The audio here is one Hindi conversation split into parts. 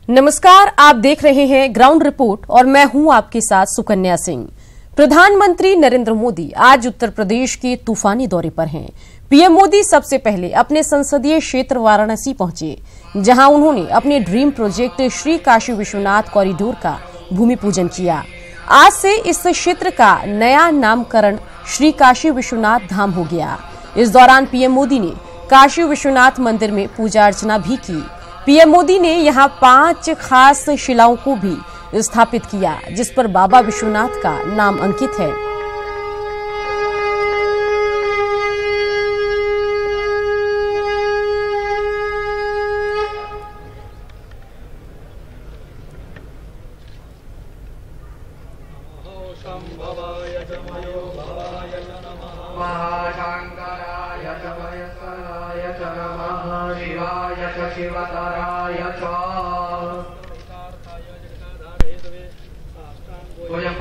नमस्कार, आप देख रहे हैं ग्राउंड रिपोर्ट और मैं हूं आपके साथ सुकन्या सिंह। प्रधानमंत्री नरेंद्र मोदी आज उत्तर प्रदेश के तूफानी दौरे पर हैं। पीएम मोदी सबसे पहले अपने संसदीय क्षेत्र वाराणसी पहुंचे, जहां उन्होंने अपने dream project Shri Kashi Vishwanath corridor का भूमि पूजन किया। आज से इस क्षेत्र का नया नामकरण श्री काशी विश्वनाथ धाम हो गया। इस दौरान पीएम मोदी ने काशी विश्वनाथ मंदिर में पूजा अर्चना भी की। पीएम मोदी ने यहां 5 खास शिलाओं को भी स्थापित किया, जिस पर बाबा विश्वनाथ का नाम अंकित है।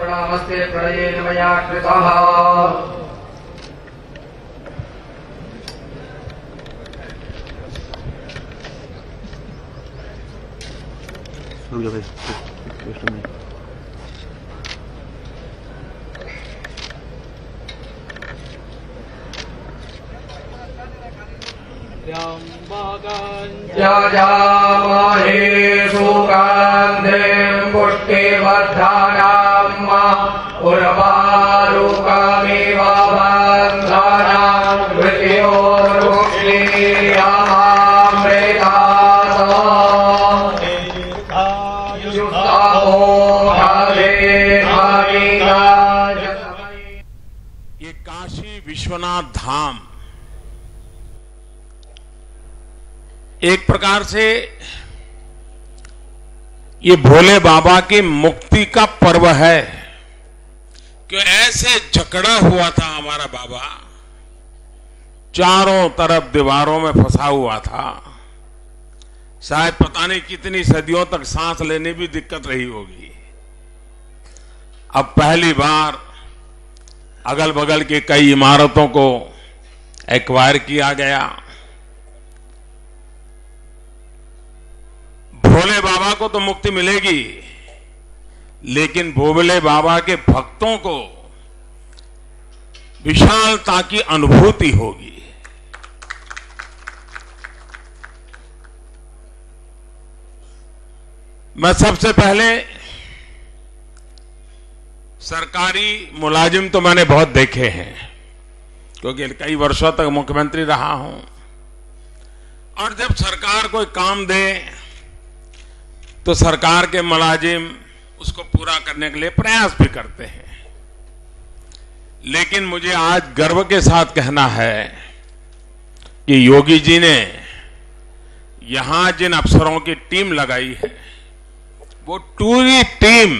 नमस्ते प्रणयेन मया कृतः। यजामहे सुगन्धिं पुष्टिवर्धनम् उर्वारुकमिव बन्धनं ये काशी विश्वनाथ धाम एक प्रकार से ये भोले बाबा की मुक्ति का पर्व है। कि ऐसे जकड़ा हुआ था हमारा बाबा, चारों तरफ दीवारों में फंसा हुआ था। शायद पता नहीं कितनी सदियों तक सांस लेने भी दिक्कत रही होगी। अब पहली बार अगल बगल की कई इमारतों को एक्वायर किया गया। भोले बाबा को तो मुक्ति मिलेगी, लेकिन भोले बाबा के भक्तों को विशालता की अनुभूति होगी। मैं सबसे पहले सरकारी मुलाजिम तो मैंने बहुत देखे हैं, क्योंकि कई वर्षों तक मुख्यमंत्री रहा हूं। और जब सरकार कोई काम दे तो सरकार के मुलाजिम उसको पूरा करने के लिए प्रयास भी करते हैं। लेकिन मुझे आज गर्व के साथ कहना है कि योगी जी ने यहां जिन अफसरों की टीम लगाई है, वो पूरी टीम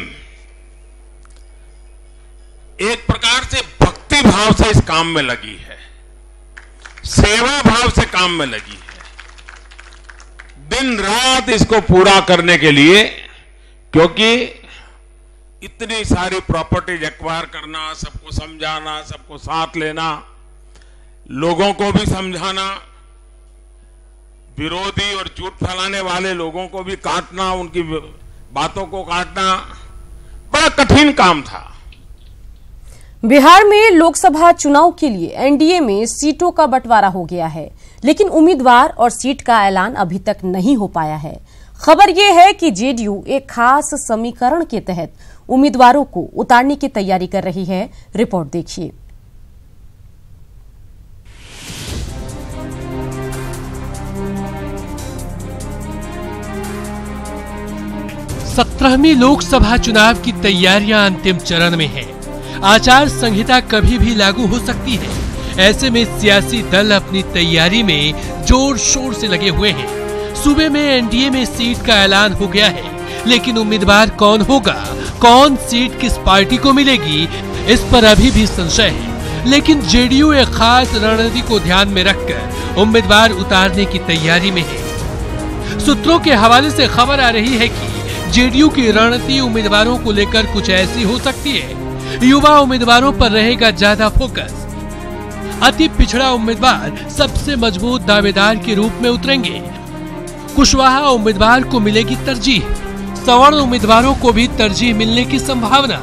एक प्रकार से भक्ति भाव से इस काम में लगी है, सेवा भाव से काम में लगी है। दिन रात इसको पूरा करने के लिए, क्योंकि इतनी सारी प्रॉपर्टीज एक्वायर करना, सबको समझाना, सबको साथ लेना, लोगों को भी समझाना, विरोधी और झूठ फैलाने वाले लोगों को भी काटना, उनकी बातों को काटना बड़ा कठिन काम था। बिहार में लोकसभा चुनाव के लिए एनडीए में सीटों का बंटवारा हो गया है, लेकिन उम्मीदवार और सीट का ऐलान अभी तक नहीं हो पाया है। खबर यह है कि जेडीयू एक खास समीकरण के तहत उम्मीदवारों को उतारने की तैयारी कर रही है। रिपोर्ट देखिए। सत्रहवीं लोकसभा चुनाव की तैयारियां अंतिम चरण में है। आचार संहिता कभी भी लागू हो सकती है। ऐसे में सियासी दल अपनी तैयारी में जोर शोर से लगे हुए हैं। सूबे में एनडीए में सीट का ऐलान हो गया है, लेकिन उम्मीदवार कौन होगा, कौन सीट किस पार्टी को मिलेगी, इस पर अभी भी संशय है। लेकिन जेडीयू एक खास रणनीति को ध्यान में रखकर उम्मीदवार उतारने की तैयारी में है। सूत्रों के हवाले से खबर आ रही है कि जेडीयू की रणनीति उम्मीदवारों को लेकर कुछ ऐसी हो सकती है। युवा उम्मीदवारों पर रहेगा ज्यादा फोकस। अति पिछड़ा उम्मीदवार सबसे मजबूत दावेदार के रूप में उतरेंगे। कुशवाहा उम्मीदवार को मिलेगी तरजीह, सवर्ण उम्मीदवारों को भी तरजीह मिलने की संभावना,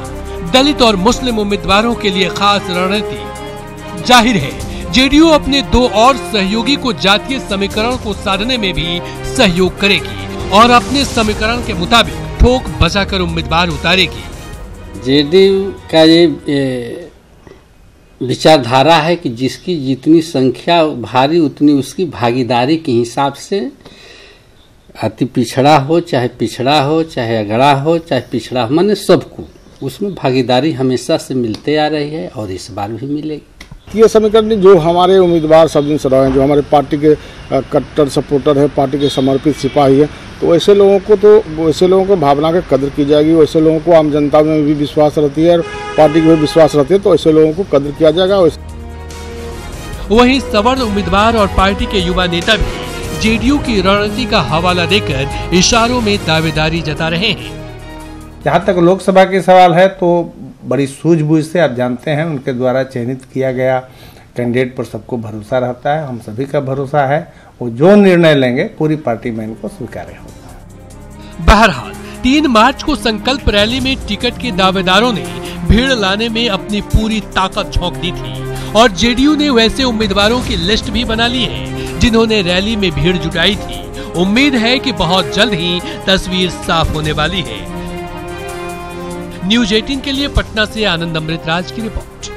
दलित और मुस्लिम उम्मीदवारों के लिए खास रणनीति। जाहिर है जेडीयू अपने दो और सहयोगी को जातीय समीकरण को साधने में भी सहयोग करेगी और अपने समीकरण के मुताबिक ठोक बजाकर उम्मीदवार उतारेगी। जेडीयू का ये विचारधारा है कि जिसकी जितनी संख्या भारी उतनी उसकी भागीदारी के हिसाब से, अति पिछड़ा हो चाहे अगड़ा हो चाहे पिछड़ा हो, माने सबको उसमें भागीदारी हमेशा से मिलते आ रही है और इस बार भी मिलेगी। ये समीकरण जो हमारे उम्मीदवार सब दिन से रहे हैं, जो हमारे पार्टी के कट्टर सपोर्टर है, पार्टी के समर्पित सिपाही है, तो वैसे लोगों को भावना की कदर की जाएगी। वैसे लोगों को आम जनता में भी विश्वास रहती है और पार्टी में भी विश्वास रहती है, तो ऐसे लोगों को कदर किया जाएगा। वहीं सवर्ण उम्मीदवार और पार्टी के युवा नेता भी जेडीयू की रणनीति का हवाला देकर इशारों में दावेदारी जता रहे हैं। जहाँ तक लोकसभा के सवाल है तो बड़ी सूझबूझ से आप जानते हैं उनके द्वारा चयनित किया गया कैंडिडेट पर सबको भरोसा रहता है, हम सभी का भरोसा है, वो जो निर्णय लेंगे पूरी पार्टी में इनको स्वीकार्य होगा। बहरहाल 3 मार्च को संकल्प रैली में टिकट के दावेदारों ने भीड़ लाने में अपनी पूरी ताकत झोंक दी थी और जेडीयू ने वैसे उम्मीदवारों की लिस्ट भी बना ली है जिन्होंने रैली में भीड़ जुटाई थी। उम्मीद है कि बहुत जल्द ही तस्वीर साफ होने वाली है। न्यूज 18 के लिए पटना से आनंद अमृतराज की रिपोर्ट।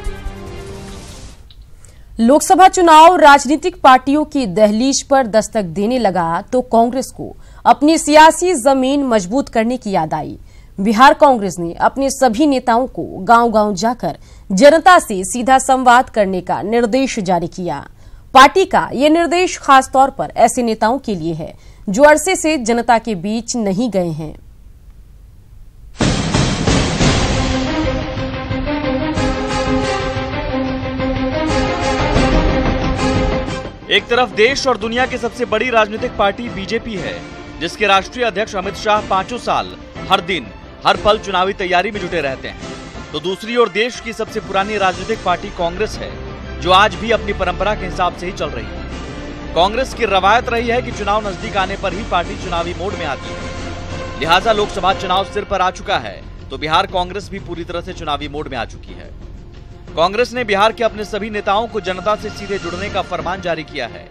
लोकसभा चुनाव राजनीतिक पार्टियों की दहलीज पर दस्तक देने लगा तो कांग्रेस को अपनी सियासी जमीन मजबूत करने की याद आई। बिहार कांग्रेस ने अपने सभी नेताओं को गांव-गांव जाकर जनता से सीधा संवाद करने का निर्देश जारी किया। पार्टी का ये निर्देश खास तौर पर ऐसे नेताओं के लिए है जो अरसे से जनता के बीच नहीं गए हैं। एक तरफ देश और दुनिया की सबसे बड़ी राजनीतिक पार्टी बीजेपी है, जिसके राष्ट्रीय अध्यक्ष अमित शाह 5 साल हर दिन हर पल चुनावी तैयारी में जुटे रहते हैं, तो दूसरी ओर देश की सबसे पुरानी राजनीतिक पार्टी कांग्रेस है, जो आज भी अपनी परंपरा के हिसाब से ही चल रही है। कांग्रेस की रवायत रही है कि चुनाव नजदीक आने पर ही पार्टी चुनावी मोड में आती है। लिहाजा लोकसभा चुनाव सिर पर आ चुका है तो बिहार कांग्रेस भी पूरी तरह से चुनावी मोड में आ चुकी है। कांग्रेस ने बिहार के अपने सभी नेताओं को जनता से सीधे जुड़ने का फरमान जारी किया है।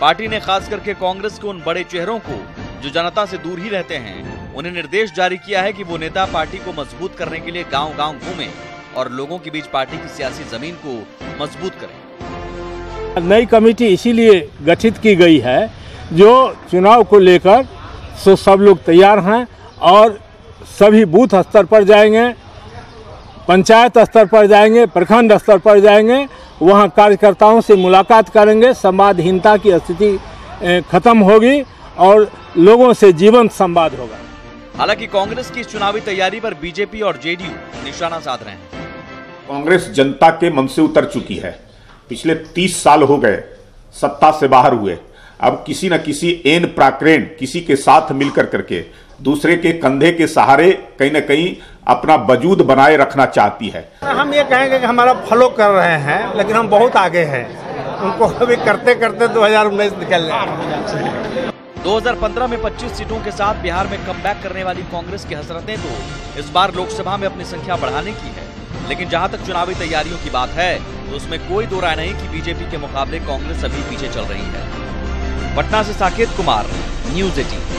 पार्टी ने खास करके कांग्रेस के उन बड़े चेहरों को जो जनता से दूर ही रहते हैं, उन्हें निर्देश जारी किया है कि वो नेता पार्टी को मजबूत करने के लिए गांव-गांव घूमें और लोगों के बीच पार्टी की सियासी जमीन को मजबूत करें। नई कमेटी इसीलिए गठित की गई है जो चुनाव को लेकर सब लोग तैयार हैं और सभी बूथ स्तर पर जाएंगे, पंचायत स्तर पर जाएंगे, प्रखंड स्तर पर जाएंगे, वहां कार्यकर्ताओं से मुलाकात करेंगे, संवादहीनता की स्थिति खत्म होगी और लोगों से जीवंत संवाद होगा। हालांकि कांग्रेस की इस चुनावी तैयारी पर बीजेपी और जेडीयू निशाना साध रहे हैं। कांग्रेस जनता के मन से उतर चुकी है। पिछले 30 साल हो गए सत्ता से बाहर हुए, अब किसी न किसी एन प्राक्रेन किसी के साथ मिलकर करके दूसरे के कंधे के सहारे कहीं न कहीं अपना वजूद बनाए रखना चाहती है। हम ये कहेंगे कि हमारा फॉलो कर रहे हैं, लेकिन हम बहुत आगे हैं, उनको अभी करते करते 2019 निकल जाए। 2015 में 25 सीटों के साथ बिहार में कमबैक करने वाली कांग्रेस की हसरतें तो इस बार लोकसभा में अपनी संख्या बढ़ाने की है, लेकिन जहां तक चुनावी तैयारियों की बात है तो उसमें कोई दो राय नहीं कि बीजेपी के मुकाबले कांग्रेस अभी पीछे चल रही है। पटना से साकेत कुमार, न्यूज 18।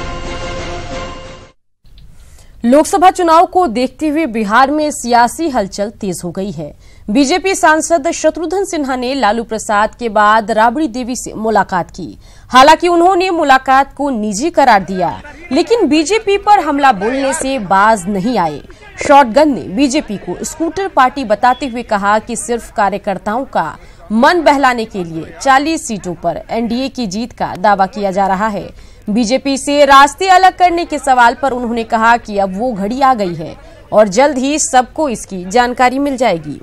लोकसभा चुनाव को देखते हुए बिहार में सियासी हलचल तेज हो गई है। बीजेपी सांसद शत्रुघ्न सिन्हा ने लालू प्रसाद के बाद राबड़ी देवी से मुलाकात की। हालांकि उन्होंने मुलाकात को निजी करार दिया, लेकिन बीजेपी पर हमला बोलने से बाज नहीं आए। शॉटगन ने बीजेपी को स्कूटर पार्टी बताते हुए कहा कि सिर्फ कार्यकर्ताओं का मन बहलाने के लिए 40 सीटों पर एनडीए की जीत का दावा किया जा रहा है। बीजेपी से रास्ते अलग करने के सवाल पर उन्होंने कहा कि अब वो घड़ी आ गई है और जल्द ही सबको इसकी जानकारी मिल जाएगी।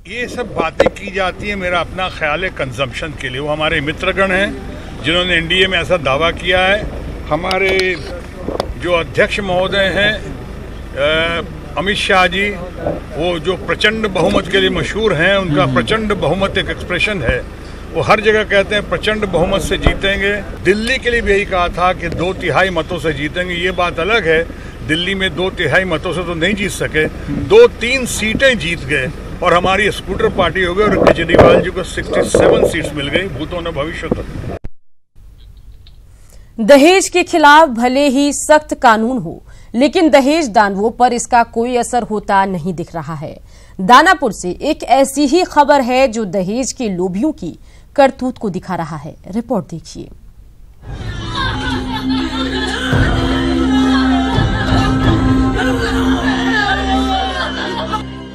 ये सब बातें की जाती है, मेरा अपना ख्याल है कंजम्पशन के लिए। वो हमारे मित्रगण हैं जिन्होंने एनडीए में ऐसा दावा किया है। हमारे जो अध्यक्ष महोदय हैं अमित शाह जी, वो जो प्रचंड बहुमत के लिए मशहूर हैं, उनका प्रचंड बहुमत एक एक्सप्रेशन है, वो हर जगह कहते हैं प्रचंड बहुमत से जीतेंगे। दिल्ली के लिए भी यही कहा था कि 2/3 मतों से जीतेंगे। ये बात अलग है, दिल्ली में 2/3 मतों से तो नहीं जीत सके, 2-3 सीटें जीत गए और हमारी स्कूटर पार्टी हो गई और केजरीवाल जी को 67 सीट्स मिल गई। भूतों ने भविष्य तो। दहेज के खिलाफ भले ही सख्त कानून हो, लेकिन दहेज दानवों पर इसका कोई असर होता नहीं दिख रहा है। दानापुर से एक ऐसी ही खबर है जो दहेज के लोभियों की करतूत को दिखा रहा है। रिपोर्ट देखिए।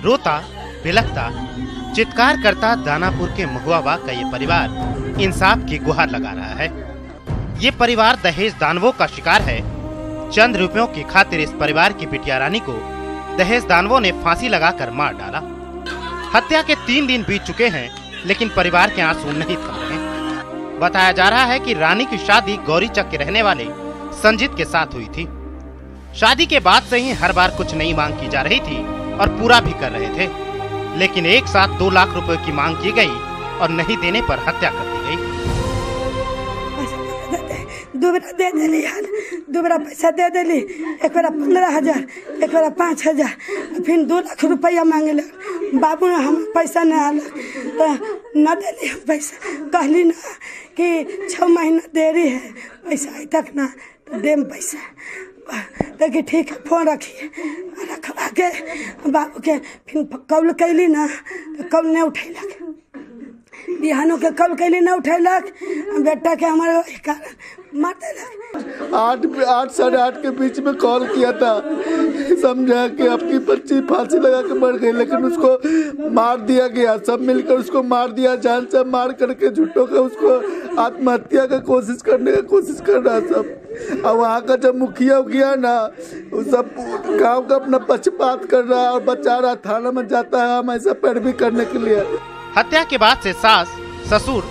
रोता, बिलखता, चित्कार करता दानापुर के महुआ का ये परिवार इंसाफ की गुहार लगा रहा है। ये परिवार दहेज दानवों का शिकार है। चंद रुपयों की खातिर इस परिवार की बिटिया रानी को दहेज दानवों ने फांसी लगाकर मार डाला। हत्या के 3 दिन बीत चुके हैं, लेकिन परिवार के आंसू नहीं थम रहे। बताया जा रहा है कि रानी की शादी गौरीचक के रहने वाले संजीत के साथ हुई थी। शादी के बाद से ही हर बार कुछ नई मांग की जा रही थी और पूरा भी कर रहे थे, लेकिन एक साथ 2 लाख रुपए की मांग की गई और नहीं देने पर हत्या कर दी गई। दुबरा दे दिली यार, दुबरा पैसा दे दिली, एक बार 15,000, एक बार 5,000, फिर 2 लाख रुपया मांगे लग। बाबू ने हम पैसा न आल तो न दिली हम पैसा। कहली ना कि 6 महीना देरी है, पैसा आई तक ना तो देम पैसा। तो कि ठीक है, फोन रखिए। रखवा के बाबू के फिर कॉल कैली ना तो कॉल नहीं उठेलक। बिहानों के कॉल कैली न उठेलक, बेटा के हमारे कारण मार देलक। 8 साढ़े 8 के बीच में कॉल किया था, समझा कि आपकी बच्ची फांसी लगा के मर गई, लेकिन उसको मार दिया गया। सब मिलकर उसको मार दिया, जान से मार करके झूठों का उसको आत्महत्या का कोशिश करने का कोशिश कर रहा सब। और वहाँ का जब मुखिया उखिया ना, वो सब गाँव का अपना पक्षपात कर रहा है और बचा रहा, थाना में जाता है हम ऐसा पैरवी करने के लिए। हत्या के बाद से सास, ससुर,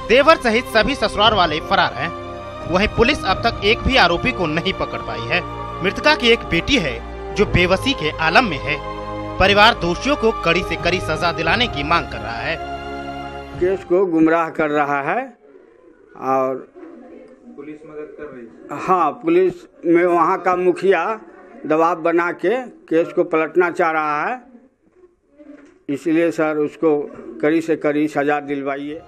देवर सहित सभी ससुराल वाले फरार हैं। वहीं पुलिस अब तक एक भी आरोपी को नहीं पकड़ पाई है। मृतका की एक बेटी है जो बेबसी के आलम में है। परिवार दोषियों को कड़ी से कड़ी सजा दिलाने की मांग कर रहा है। केस को गुमराह कर रहा है और पुलिस मदद कर रही है। हाँ, पुलिस में वहाँ का मुखिया दबाव बना के केस को पलटना चाह रहा है, इसलिए सर उसको कड़ी से कड़ी सजा दिलवाइए।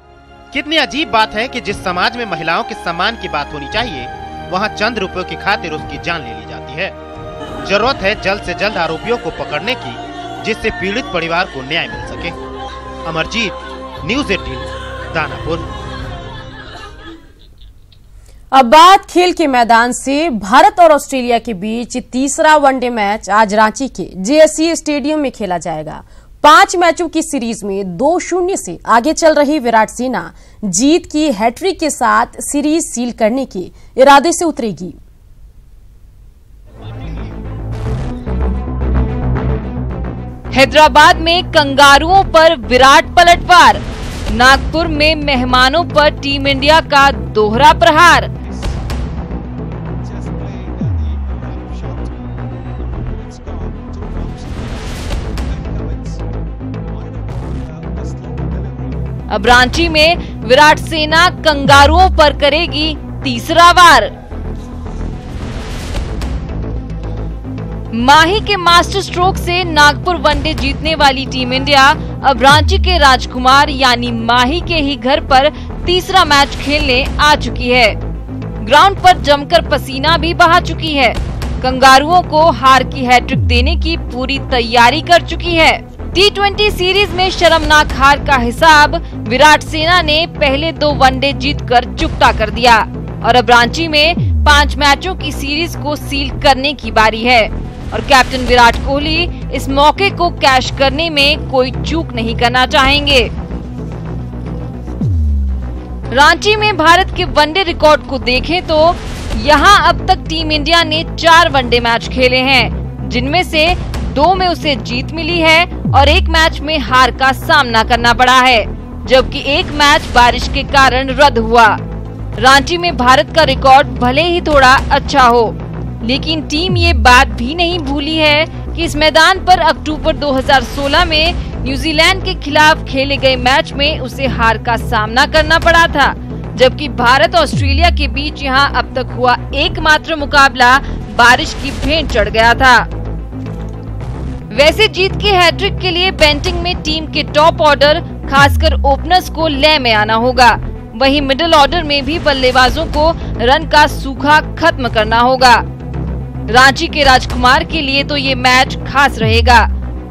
कितनी अजीब बात है कि जिस समाज में महिलाओं के सम्मान की बात होनी चाहिए, वहाँ चंद रुपयों की खातिर उसकी जान ले ली जाती है। जरूरत है जल्द से जल्द आरोपियों को पकड़ने की, जिससे पीड़ित परिवार को न्याय मिल सके। अमरजीत, न्यूज़ 18, दानापुर। अब बात खेल के मैदान से। भारत और ऑस्ट्रेलिया के बीच तीसरा वनडे मैच आज रांची के जेएससी स्टेडियम में खेला जाएगा। 5 मैचों की सीरीज में 2-0 से आगे चल रही विराट सेना जीत की हैट्रिक के साथ सीरीज सील करने के इरादे से उतरेगी। हैदराबाद में कंगारुओं पर विराट पलटवार, नागपुर में मेहमानों पर टीम इंडिया का दोहरा प्रहार। अब रांची में विराट सेना कंगारुओं पर करेगी तीसरा वार। माही के मास्टर स्ट्रोक से नागपुर वनडे जीतने वाली टीम इंडिया अब रांची के राजकुमार यानी माही के ही घर पर तीसरा मैच खेलने आ चुकी है। ग्राउंड पर जमकर पसीना भी बहा चुकी है। कंगारुओं को हार की हैट्रिक देने की पूरी तैयारी कर चुकी है। T20 सीरीज में शर्मनाक हार का हिसाब विराट सेना ने पहले 2 वनडे जीतकर चुकता कर दिया और अब रांची में 5 मैचों की सीरीज को सील करने की बारी है और कैप्टन विराट कोहली इस मौके को कैश करने में कोई चूक नहीं करना चाहेंगे। रांची में भारत के वनडे रिकॉर्ड को देखें तो यहां अब तक टीम इंडिया ने 4 वनडे मैच खेले हैं, जिनमें से 2 में उसे जीत मिली है और 1 मैच में हार का सामना करना पड़ा है, जबकि 1 मैच बारिश के कारण रद्द हुआ। रांची में भारत का रिकॉर्ड भले ही थोड़ा अच्छा हो, लेकिन टीम ये बात भी नहीं भूली है कि इस मैदान पर अक्टूबर 2016 में न्यूजीलैंड के खिलाफ खेले गए मैच में उसे हार का सामना करना पड़ा था, जबकि भारत ऑस्ट्रेलिया के बीच यहां अब तक हुआ एकमात्र मुकाबला बारिश की भेंट चढ़ गया था। वैसे जीत के हैट्रिक के लिए बैटिंग में टीम के टॉप ऑर्डर खासकर ओपनर्स को लय में आना होगा। वहीं मिडिल ऑर्डर में भी बल्लेबाजों को रन का सूखा खत्म करना होगा। रांची के राजकुमार के लिए तो ये मैच खास रहेगा।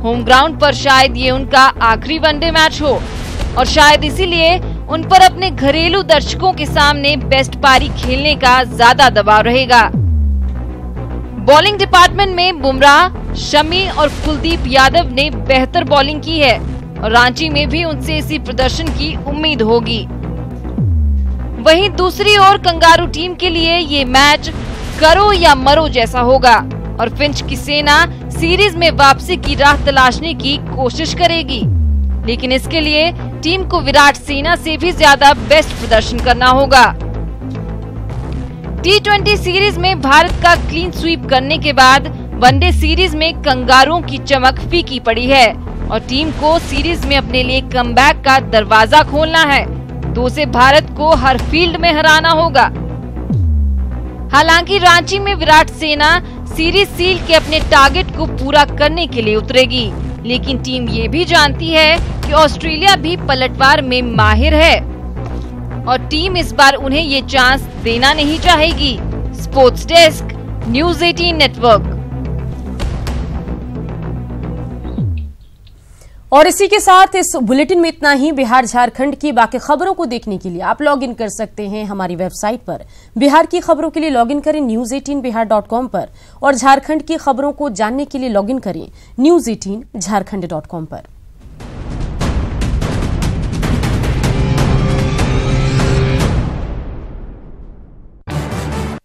होम ग्राउंड पर शायद ये उनका आखिरी वनडे मैच हो और शायद इसीलिए उन पर अपने घरेलू दर्शकों के सामने बेस्ट पारी खेलने का ज्यादा दबाव रहेगा। बॉलिंग डिपार्टमेंट में बुमराह, शमी और कुलदीप यादव ने बेहतर बॉलिंग की है और रांची में भी उनसे इसी प्रदर्शन की उम्मीद होगी। वहीं दूसरी ओर कंगारू टीम के लिए ये मैच करो या मरो जैसा होगा और फिंच की सेना सीरीज में वापसी की राह तलाशने की कोशिश करेगी, लेकिन इसके लिए टीम को विराट सेना से भी ज्यादा बेस्ट प्रदर्शन करना होगा। T20 सीरीज में भारत का क्लीन स्वीप करने के बाद वनडे सीरीज में कंगारुओं की चमक फीकी पड़ी है और टीम को सीरीज में अपने लिए कमबैक का दरवाजा खोलना है तो उसे भारत को हर फील्ड में हराना होगा। हालांकि रांची में विराट सेना सीरीज सील के अपने टारगेट को पूरा करने के लिए उतरेगी, लेकिन टीम ये भी जानती है कि ऑस्ट्रेलिया भी पलटवार में माहिर है और टीम इस बार उन्हें ये चांस देना नहीं चाहेगी। Sports desk, news 18 network. और इसी के साथ इस बुलेटिन में इतना ही। बिहार झारखंड की बाकी खबरों को देखने के लिए आप लॉग इन कर सकते हैं हमारी वेबसाइट पर। बिहार की खबरों के लिए लॉग इन करें news18bihar.com पर और झारखंड की खबरों को जानने के लिए लॉग इन करें news18jharkhand.com पर।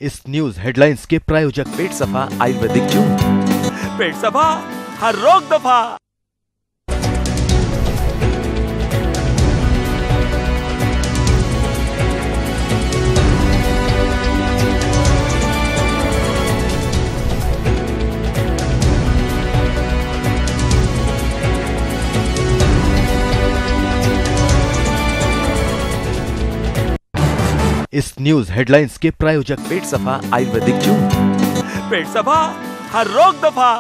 इस न्यूज हेडलाइंस के प्रायोजक पेट सफा आयुर्वेदिक जून। पेट सफा, हर रोग दफा। इस न्यूज हेडलाइंस के प्रायोजक पेट सफा आयुर्वेदिक जून। पेट सफा, हर रोग दफा।